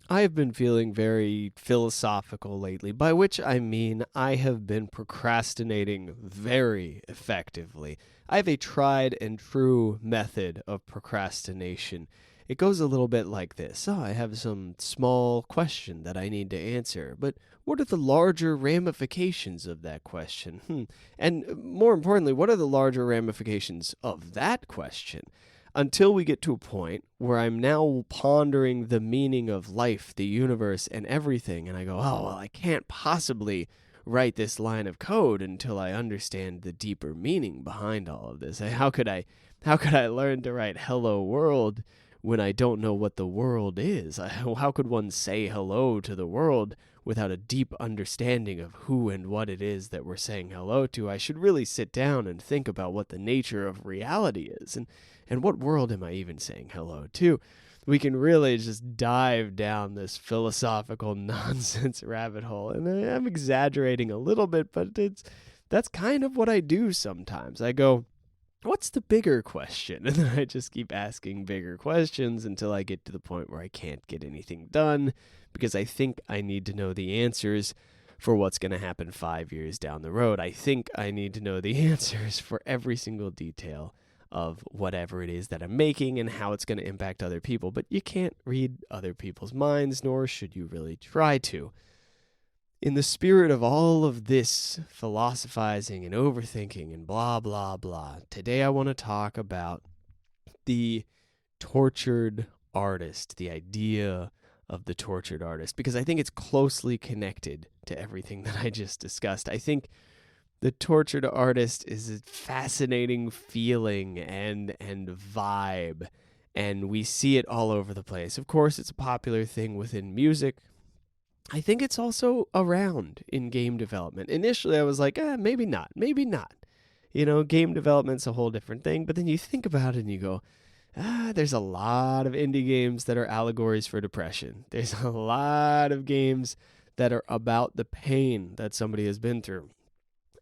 I have been feeling very philosophical lately, by which I mean I have been procrastinating very effectively. I have a tried and true method of procrastination. It goes a little bit like this. I have some small question that I need to answer, but what are the larger ramifications of that question? And more importantly, what are the larger ramifications of that question? Until we get to a point where I'm now pondering the meaning of life, the universe, and everything, and I go, oh, well, I can't possibly write this line of code until I understand the deeper meaning behind all of this. How could I learn to write hello world when I don't know what the world is? How could one say hello to the world without a deep understanding of who and what it is that we're saying hello to? I should really sit down and think about what the nature of reality is, and what world am I even saying hello to? We can really just dive down this philosophical nonsense rabbit hole. And I'm exaggerating a little bit, but that's kind of what I do sometimes. I go, what's the bigger question? And then I just keep asking bigger questions until I get to the point where I can't get anything done because I think I need to know the answers for what's going to happen 5 years down the road. I think I need to know the answers for every single detail of whatever it is that I'm making and how it's going to impact other people. But you can't read other people's minds, nor should you really try to. In the spirit of all of this philosophizing and overthinking and blah, blah, blah, today I want to talk about the tortured artist, the idea of the tortured artist, because I think it's closely connected to everything that I just discussed. I think the tortured artist is a fascinating feeling and vibe, and we see it all over the place. Of course, it's a popular thing within music. I think it's also around in game development. Initially, I was like, maybe not. Game development's a whole different thing, but then you think about it and you go, there's a lot of indie games that are allegories for depression. There's a lot of games that are about the pain that somebody has been through.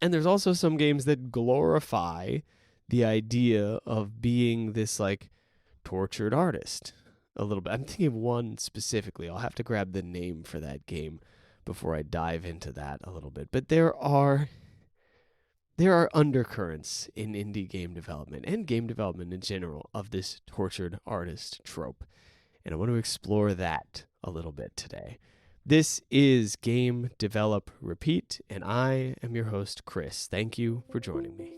And there's also some games that glorify the idea of being this like tortured artist a little bit. I'm thinking of one specifically. I'll have to grab the name for that game before I dive into that a little bit. But there are undercurrents in indie game development and game development in general of this tortured artist trope. And I want to explore that a little bit today. This is Game Develop Repeat, and I am your host, Chris. Thank you for joining me.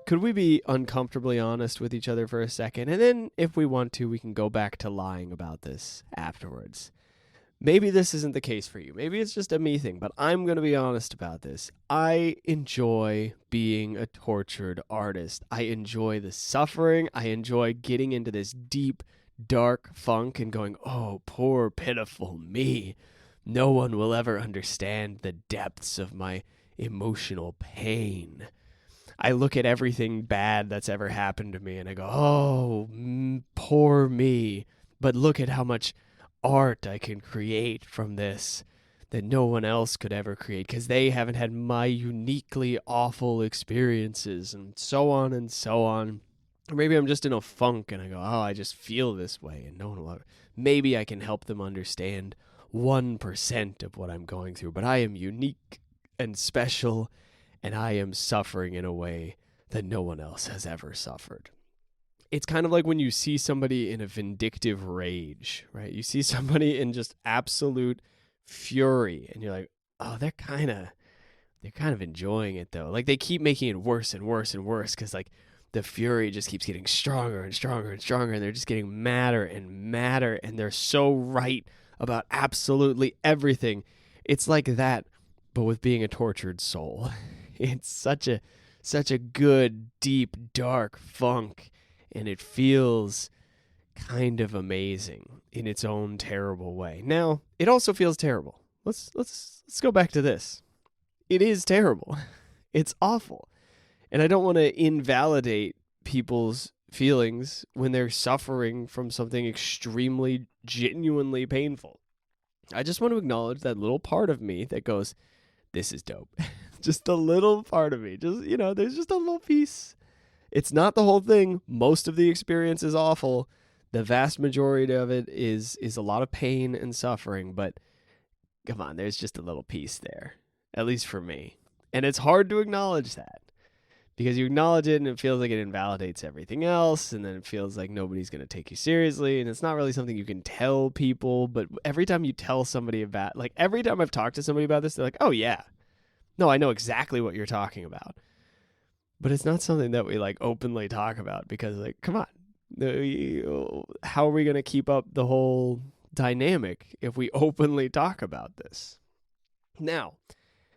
Could we be uncomfortably honest with each other for a second? And then, if we want to, we can go back to lying about this afterwards. Maybe this isn't the case for you. Maybe it's just a me thing, but I'm going to be honest about this. I enjoy being a tortured artist. I enjoy the suffering. I enjoy getting into this deep, dark funk and going, oh, poor, pitiful me. No one will ever understand the depths of my emotional pain. I look at everything bad that's ever happened to me and I go, oh, poor me. But look at how much art I can create from this that no one else could ever create because they haven't had my uniquely awful experiences, and so on and so on. Or maybe I'm just in a funk and I go, oh, I just feel this way and no one will ever. Maybe I can help them understand 1% of what I'm going through, but I am unique and special, and I am suffering in a way that no one else has ever suffered. It's kind of like when you see somebody in a vindictive rage, right? You see somebody in just absolute fury, and you're like, oh, they're kind of enjoying it though. Like they keep making it worse and worse and worse because like the fury just keeps getting stronger and stronger and stronger, and they're just getting madder and madder, and they're so right about absolutely everything. It's like that, but with being a tortured soul. It's such a good, deep, dark funk, and it feels kind of amazing in its own terrible way. Now, it also feels terrible. Let's go back to this. It is terrible. It's awful. And I don't want to invalidate people's feelings when they're suffering from something extremely, genuinely painful. I just want to acknowledge that little part of me that goes, this is dope. Just a little part of me. Just, there's just a little piece. It's not the whole thing. Most of the experience is awful. The vast majority of it is a lot of pain and suffering, but come on, there's just a little piece there, at least for me. And it's hard to acknowledge that because you acknowledge it and it feels like it invalidates everything else, and then it feels like nobody's going to take you seriously, and it's not really something you can tell people. But every time you tell somebody about, like every time I've talked to somebody about this, they're like, oh yeah, no, I know exactly what you're talking about. But it's not something that we like openly talk about because, like, come on, how are we going to keep up the whole dynamic if we openly talk about this? Now,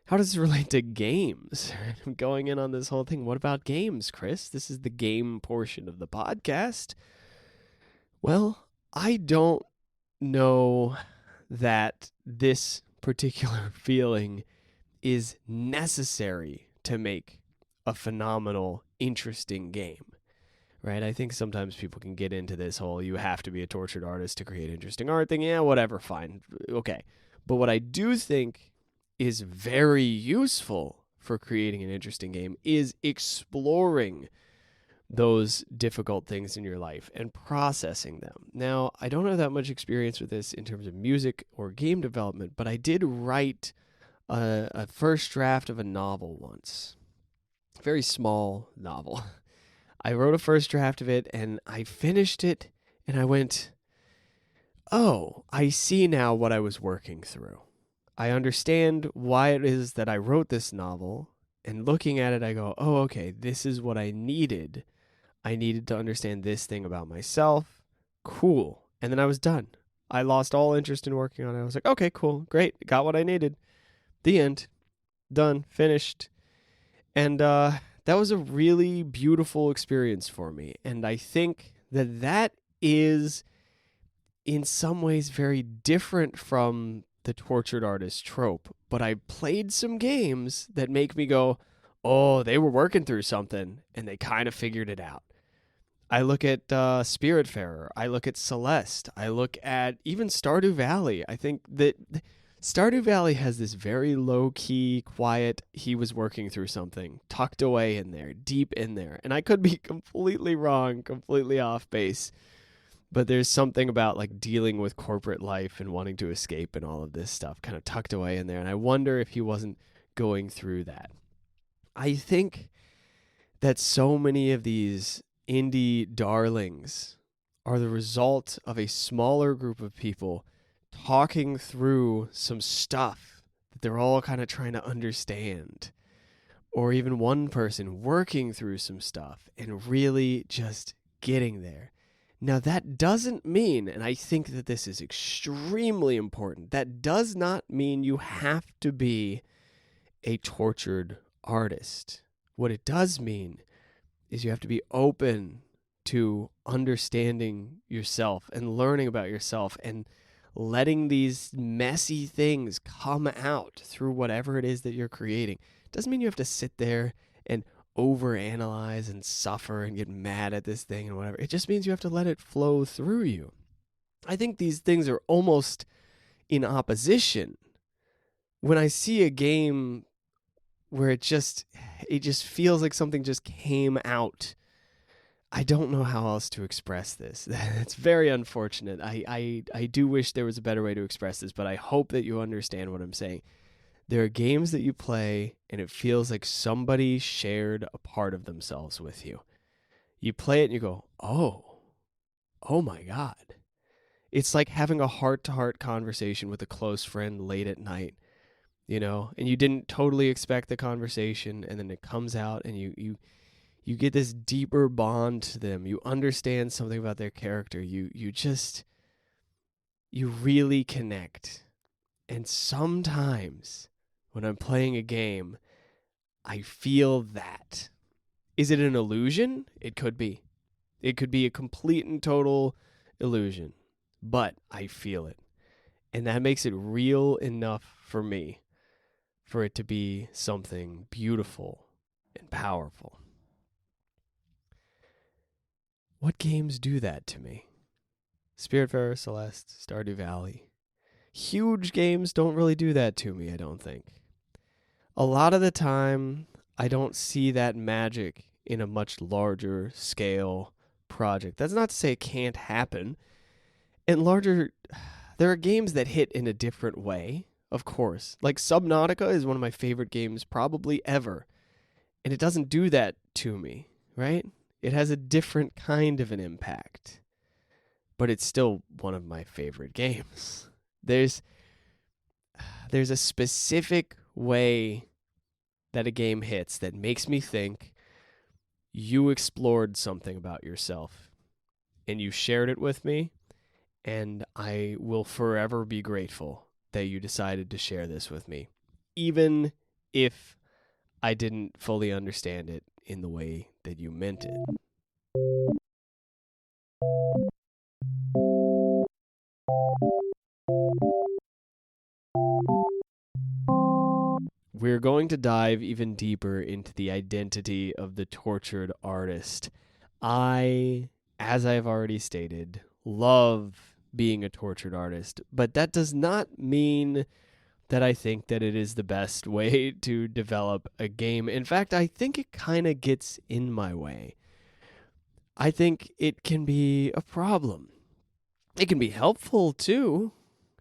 how does this relate to games? I'm going in on this whole thing. What about games, Chris? This is the game portion of the podcast. Well, I don't know that this particular feeling is necessary to make a phenomenal, interesting game, right? I think sometimes people can get into this whole, you have to be a tortured artist to create interesting art thing. Yeah, whatever, fine. Okay. But what I do think is very useful for creating an interesting game is exploring those difficult things in your life and processing them. Now, I don't have that much experience with this in terms of music or game development, but I did write a first draft of a novel once. Very small novel. I wrote a first draft of it and I finished it and I went, oh, I see now what I was working through. I understand why it is that I wrote this novel, and looking at it, I go, oh, okay, this is what I needed. I needed to understand this thing about myself. Cool. And then I was done. I lost all interest in working on it. I was like, okay, cool, great, got what I needed. The end. Done. Finished. And that was a really beautiful experience for me. And I think that is, in some ways, very different from the tortured artist trope. But I played some games that make me go, oh, they were working through something, and they kind of figured it out. I look at Spiritfarer. I look at Celeste. I look at even Stardew Valley. I think that Stardew Valley has this very low-key, quiet, he was working through something, tucked away in there, deep in there. And I could be completely wrong, completely off base. But there's something about like dealing with corporate life and wanting to escape and all of this stuff kind of tucked away in there. And I wonder if he wasn't going through that. I think that so many of these indie darlings are the result of a smaller group of people talking through some stuff that they're all kind of trying to understand. Or even one person working through some stuff and really just getting there. Now, that doesn't mean, and I think that this is extremely important, that does not mean you have to be a tortured artist. What it does mean is you have to be open to understanding yourself and learning about yourself and letting these messy things come out through whatever it is that you're creating. It doesn't mean you have to sit there and overanalyze and suffer and get mad at this thing and whatever. It just means you have to let it flow through you. I think these things are almost in opposition. When I see a game where it just feels like something just came out, I don't know how else to express this. It's very unfortunate. I do wish there was a better way to express this, but I hope that you understand what I'm saying. There are games that you play, and it feels like somebody shared a part of themselves with you. You play it, and you go, oh my God. It's like having a heart-to-heart conversation with a close friend late at night, and you didn't totally expect the conversation, and then it comes out, and you get this deeper bond to them. You understand something about their character. You really connect. And sometimes when I'm playing a game, I feel that. Is it an illusion? It could be. It could be a complete and total illusion, but I feel it. And that makes it real enough for me for it to be something beautiful and powerful. What games do that to me? Spiritfarer, Celeste, Stardew Valley. Huge games don't really do that to me, I don't think. A lot of the time, I don't see that magic in a much larger scale project. That's not to say it can't happen. And there are games that hit in a different way, of course. Like Subnautica is one of my favorite games probably ever. And it doesn't do that to me, right? It has a different kind of an impact. But it's still one of my favorite games. There's a specific way that a game hits that makes me think you explored something about yourself and you shared it with me, and I will forever be grateful that you decided to share this with me, even if I didn't fully understand it in the way that you meant it. We're going to dive even deeper into the identity of the tortured artist. I, as I have already stated, love being a tortured artist, but that does not mean that I think that it is the best way to develop a game. In fact, I think it kind of gets in my way. I think it can be a problem. It can be helpful too.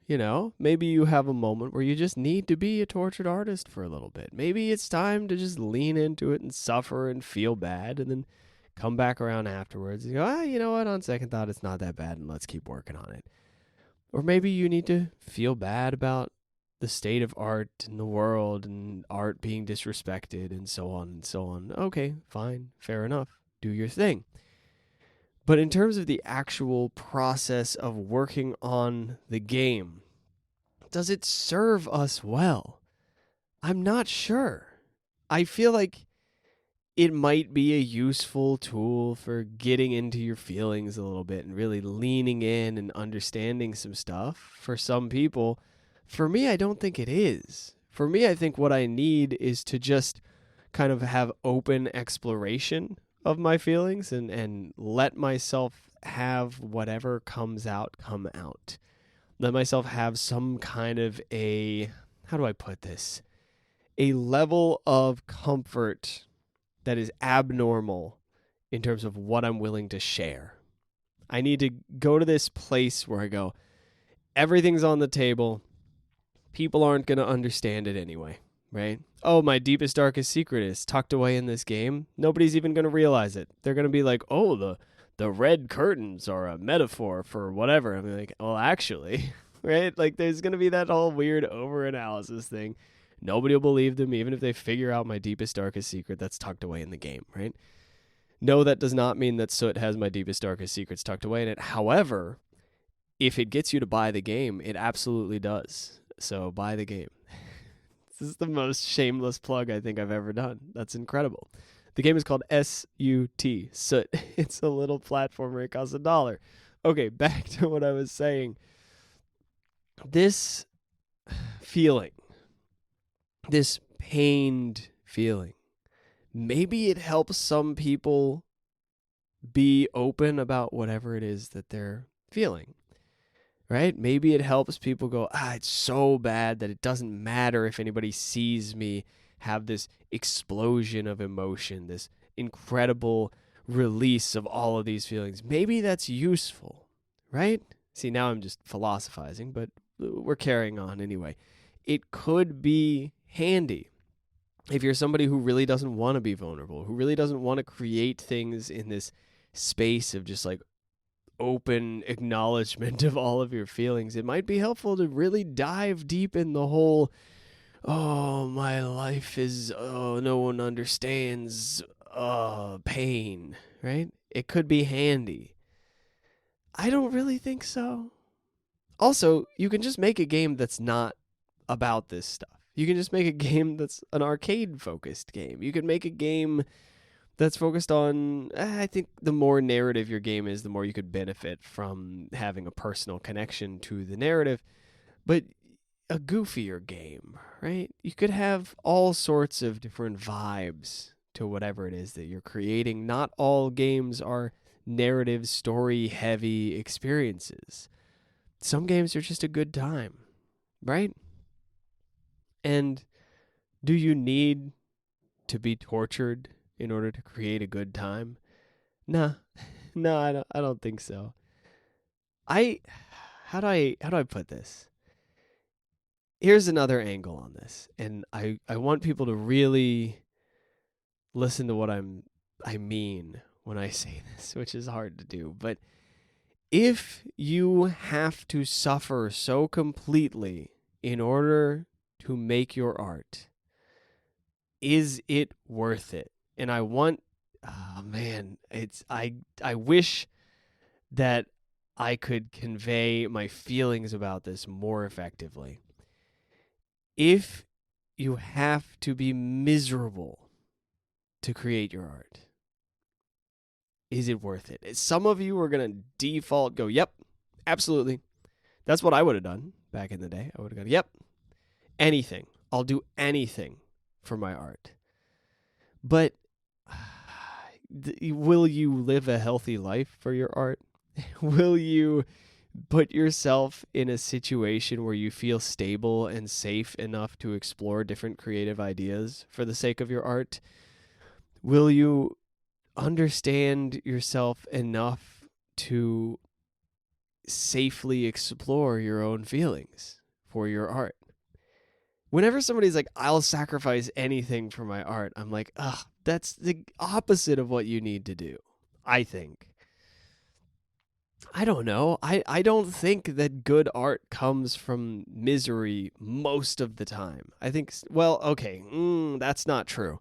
You know, maybe you have a moment where you just need to be a tortured artist for a little bit. Maybe it's time to just lean into it and suffer and feel bad and then come back around afterwards and go, you know what, on second thought, it's not that bad and let's keep working on it. Or maybe you need to feel bad about the state of art in the world and art being disrespected and so on and so on. Okay, fine, fair enough. Do your thing. But in terms of the actual process of working on the game, does it serve us well? I'm not sure. I feel like it might be a useful tool for getting into your feelings a little bit and really leaning in and understanding some stuff for some people. For me, I don't think it is. For me, I think what I need is to just kind of have open exploration of my feelings and let myself have whatever comes out come out. Let myself have some kind of how do I put this? A level of comfort that is abnormal in terms of what I'm willing to share. I need to go to this place where I go, everything's on the table. People aren't going to understand it anyway, right? Oh, my deepest, darkest secret is tucked away in this game. Nobody's even going to realize it. They're going to be like, oh, the red curtains are a metaphor for whatever. I'm like, well, actually, right? Like, there's going to be that whole weird over-analysis thing. Nobody will believe them, even if they figure out my deepest, darkest secret that's tucked away in the game, right? No, that does not mean that Soot has my deepest, darkest secrets tucked away in it. However, if it gets you to buy the game, it absolutely does. So buy the game. This is the most shameless plug I think I've ever done. That's incredible. The game is called S-U-T, Soot. It's a little platformer. It costs $1. Okay, back to what I was saying. This feeling, this pained feeling, maybe it helps some people be open about whatever it is that they're feeling. Right? Maybe it helps people go, it's so bad that it doesn't matter if anybody sees me have this explosion of emotion, this incredible release of all of these feelings. Maybe that's useful, right? See, now I'm just philosophizing, but we're carrying on anyway. It could be handy if you're somebody who really doesn't want to be vulnerable, who really doesn't want to create things in this space of just like open acknowledgement of all of your feelings. It might be helpful to really dive deep in the whole, my life is, no one understands, pain, right? It could be handy. I don't really think so. Also, you can just make a game that's not about this stuff. You can just make a game that's an arcade-focused game. You can make a game that's focused on, I think the more narrative your game is, the more you could benefit from having a personal connection to the narrative. But a goofier game, right? You could have all sorts of different vibes to whatever it is that you're creating. Not all games are narrative, story-heavy experiences. Some games are just a good time, right? And do you need to be tortured in order to create a good time? Nah, no, I don't think so. How do I put this? Here's another angle on this, and I want people to really listen to what I mean when I say this, which is hard to do. But if you have to suffer so completely in order to make your art, is it worth it? And I want, oh man, I wish that I could convey my feelings about this more effectively. If you have to be miserable to create your art, is it worth it? Some of you are going to default go, yep, absolutely. That's what I would have done back in the day. I would have gone, yep, anything. I'll do anything for my art. But will you live a healthy life for your art? Will you put yourself in a situation where you feel stable and safe enough to explore different creative ideas for the sake of your art? Will you understand yourself enough to safely explore your own feelings for your art? Whenever somebody's like, I'll sacrifice anything for my art, I'm like, ugh, that's the opposite of what you need to do, I think. I don't know. I don't think that good art comes from misery most of the time. I think, well, okay, that's not true.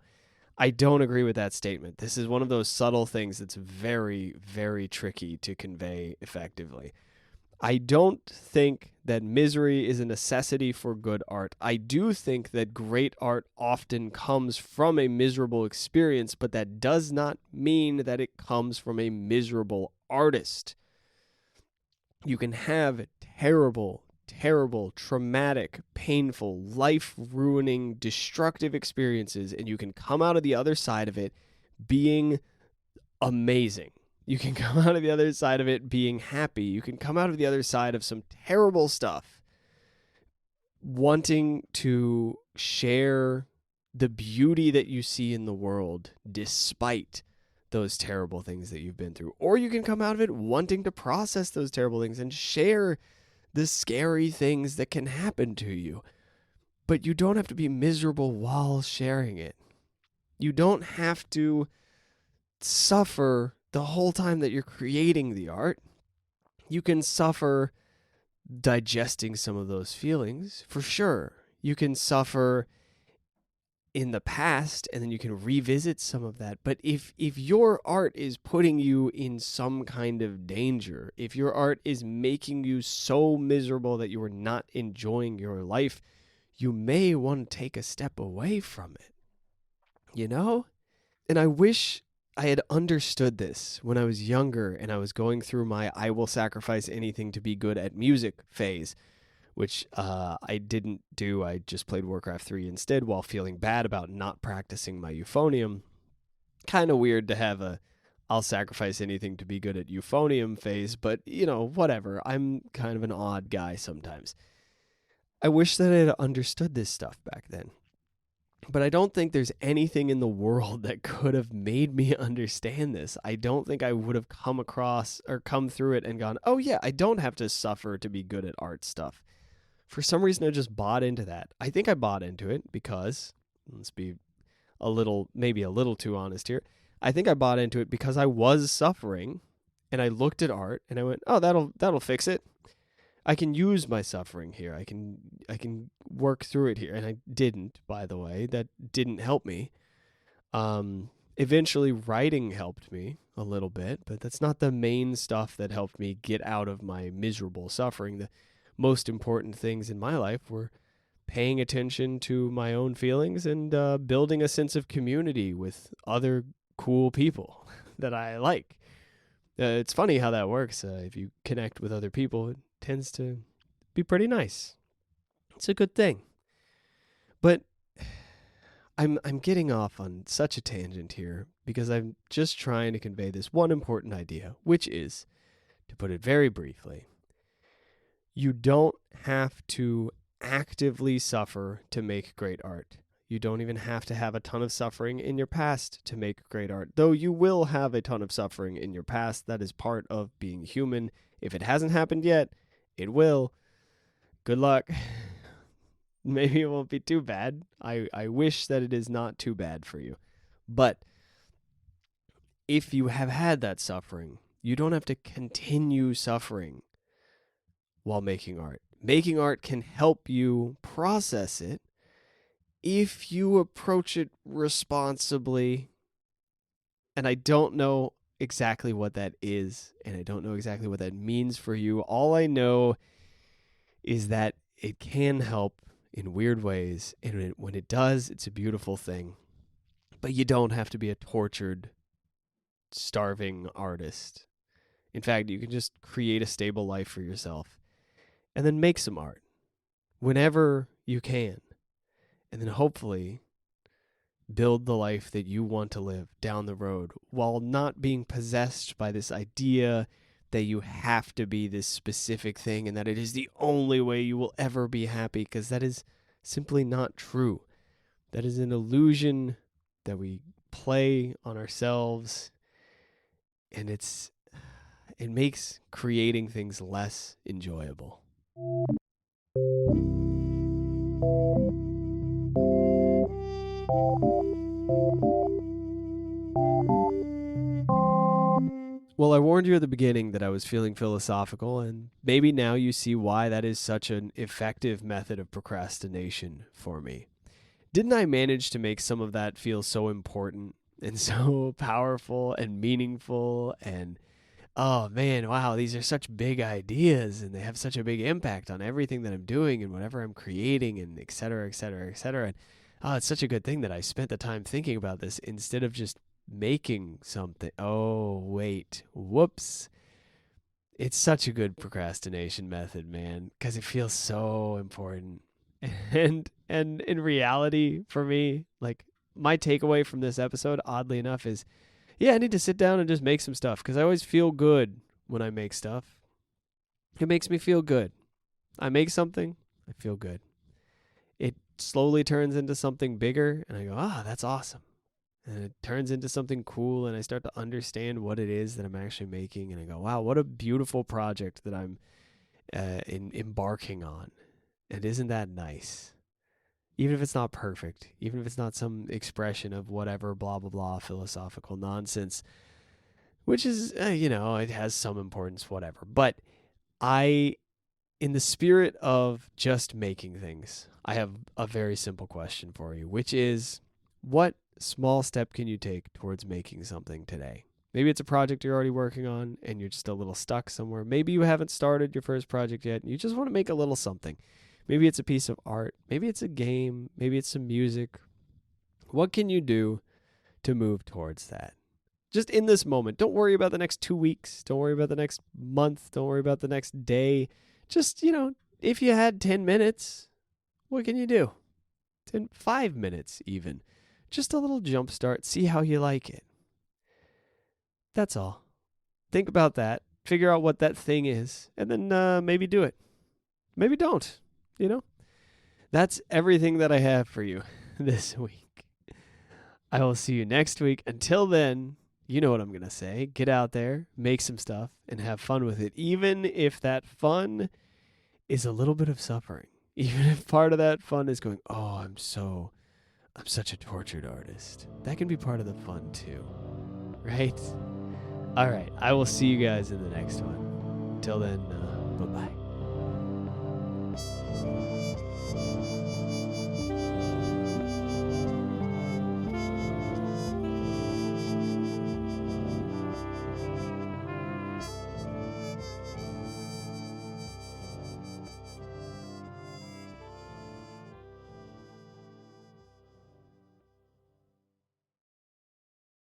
I don't agree with that statement. This is one of those subtle things that's very, very tricky to convey effectively. I don't think that misery is a necessity for good art. I do think that great art often comes from a miserable experience, but that does not mean that it comes from a miserable artist. You can have terrible, traumatic, painful, life-ruining, destructive experiences, and you can come out of the other side of it being amazing. You can come out of the other side of it being happy. You can come out of the other side of some terrible stuff wanting to share the beauty that you see in the world despite those terrible things that you've been through. Or you can come out of it wanting to process those terrible things and share the scary things that can happen to you. But you don't have to be miserable while sharing it. You don't have to suffer the whole time that you're creating the art. You can suffer digesting some of those feelings, for sure. You can suffer in the past, and then you can revisit some of that. But if your art is putting you in some kind of danger, if your art is making you so miserable that you are not enjoying your life, you may want to take a step away from it. You know? And I wish I had understood this when I was younger and I was going through my I will sacrifice anything to be good at music phase, which I didn't do. I just played Warcraft 3 instead while feeling bad about not practicing my euphonium. Kind of weird to have a I'll sacrifice anything to be good at euphonium phase, but, whatever. I'm kind of an odd guy sometimes. I wish that I had understood this stuff back then. But I don't think there's anything in the world that could have made me understand this. I don't think I would have come across or come through it and gone, oh yeah, I don't have to suffer to be good at art stuff. For some reason, I just bought into that. I think I bought into it because, let's be maybe a little too honest here. I think I bought into it because I was suffering and I looked at art and I went, oh, that'll fix it. I can use my suffering here. I can work through it here. And I didn't, by the way. That didn't help me. Eventually, writing helped me a little bit, but that's not the main stuff that helped me get out of my miserable suffering. The most important things in my life were paying attention to my own feelings and building a sense of community with other cool people that I like. It's funny how that works. If you connect with other people, it tends to be pretty nice. It's a good thing. But I'm getting off on such a tangent here because I'm just trying to convey this one important idea, which is, to put it very briefly, you don't have to actively suffer to make great art. You don't even have to have a ton of suffering in your past to make great art, though you will have a ton of suffering in your past. That is part of being human. If it hasn't happened yet, it will. Good luck. Maybe it won't be too bad. I wish that it is not too bad for you. But if you have had that suffering, you don't have to continue suffering while making art. Making art can help you process it if you approach it responsibly. And I don't know exactly what that is, and I don't know exactly what that means for you. All I know is that it can help in weird ways, and when it does, it's a beautiful thing. But you don't have to be a tortured, starving artist. In fact, you can just create a stable life for yourself and then make some art whenever you can. And then hopefully build the life that you want to live down the road while not being possessed by this idea that you have to be this specific thing and that it is the only way you will ever be happy, because that is simply not true. That is an illusion that we play on ourselves, and it makes creating things less enjoyable. Well, I warned you at the beginning that I was feeling philosophical, and maybe now you see why that is such an effective method of procrastination for me. Didn't I manage to make some of that feel so important and so powerful and meaningful? And oh man, wow, these are such big ideas and they have such a big impact on everything that I'm doing and whatever I'm creating, and et cetera, et cetera, et cetera. And oh, it's such a good thing that I spent the time thinking about this instead of just making something. Oh, wait. Whoops. It's such a good procrastination method, man, because it feels so important. And in reality, for me, like, my takeaway from this episode, oddly enough, is, yeah, I need to sit down and just make some stuff, because I always feel good when I make stuff. It makes me feel good. I make something, I feel good. It slowly turns into something bigger, and I go, that's awesome. And it turns into something cool, and I start to understand what it is that I'm actually making, and I go, wow, what a beautiful project that I'm embarking on. And isn't that nice? Even if it's not perfect, even if it's not some expression of whatever blah, blah, blah philosophical nonsense, which is, it has some importance, whatever. But in the spirit of just making things, I have a very simple question for you, which is, what small step can you take towards making something today? Maybe it's a project you're already working on and you're just a little stuck somewhere. Maybe you haven't started your first project yet and you just want to make a little something. Maybe it's a piece of art. Maybe it's a game. Maybe it's some music. What can you do to move towards that? Just in this moment. Don't worry about the next 2 weeks. Don't worry about the next month. Don't worry about the next day. Just, if you had 10 minutes, what can you do? 5 minutes even. Just a little jump start. See how you like it. That's all. Think about that. Figure out what that thing is. And then maybe do it. Maybe don't. That's everything that I have for you this week. I will see you next week. Until then, you know what I'm going to say. Get out there, make some stuff, and have fun with it. Even if that fun is a little bit of suffering. Even if part of that fun is going, I'm such a tortured artist. That can be part of the fun too, right? All right, I will see you guys in the next one. Till then, bye-bye.